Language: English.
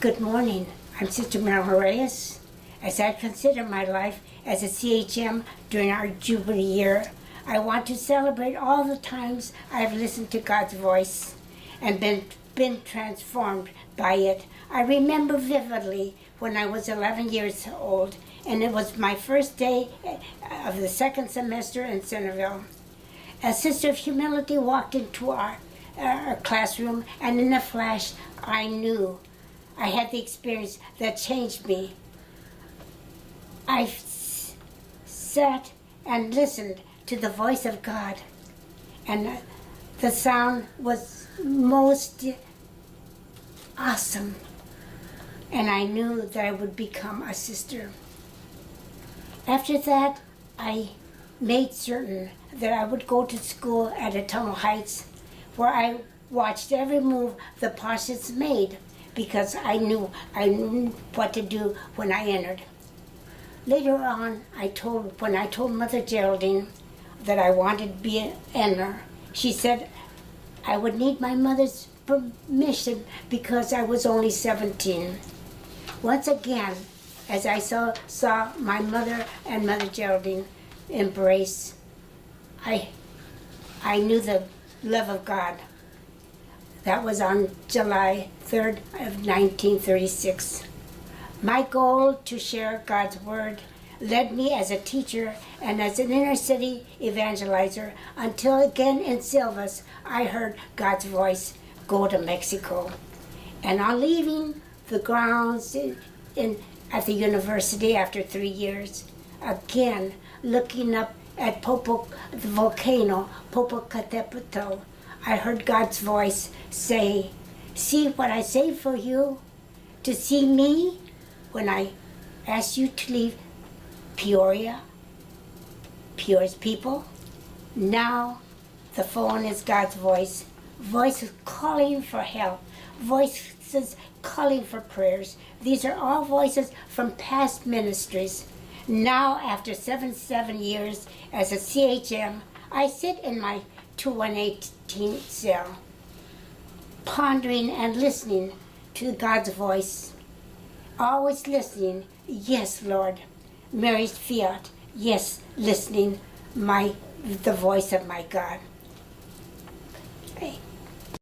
Good morning. I'm Sister Marilyn Reyes. As I consider my life as a CHM during our Jubilee year, I want to celebrate all the times I've listened to God's voice and been transformed by it. I remember vividly when I was 11 years old, and it was my first day of the second semester in Centerville. A sister of humility walked into our classroom, and in a flash, I knew I had the experience that changed me. I sat and listened to the voice of God, and the sound was most awesome, and I knew that I would become a sister. After that, I made certain that I would go to school at Atomo Heights, where I watched every move the Pashas made, because I knew what to do when I entered. Later on, when I told Mother Geraldine that I wanted to be an enter, she said I would need my mother's permission because I was only 17. Once again, as I saw my mother and Mother Geraldine embrace, I knew the love of God. That was on July 3rd of 1936. My goal to share God's word led me as a teacher and as an inner city evangelizer until again in Silvas I heard God's voice, go to Mexico. And on leaving the grounds at the university after 3 years, again looking up at the volcano, Popocatépetl, I heard God's voice say, see what I say for you, to see me when I asked you to leave Peoria's people. Now the phone is God's voice. Voices calling for help. Voices calling for prayers. These are all voices from past ministries. Now, after 7 years as a CHM, I sit in my 2118 cell, pondering and listening to God's voice. Always listening, yes, Lord. Mary's fiat, yes, listening the voice of my God. Hey.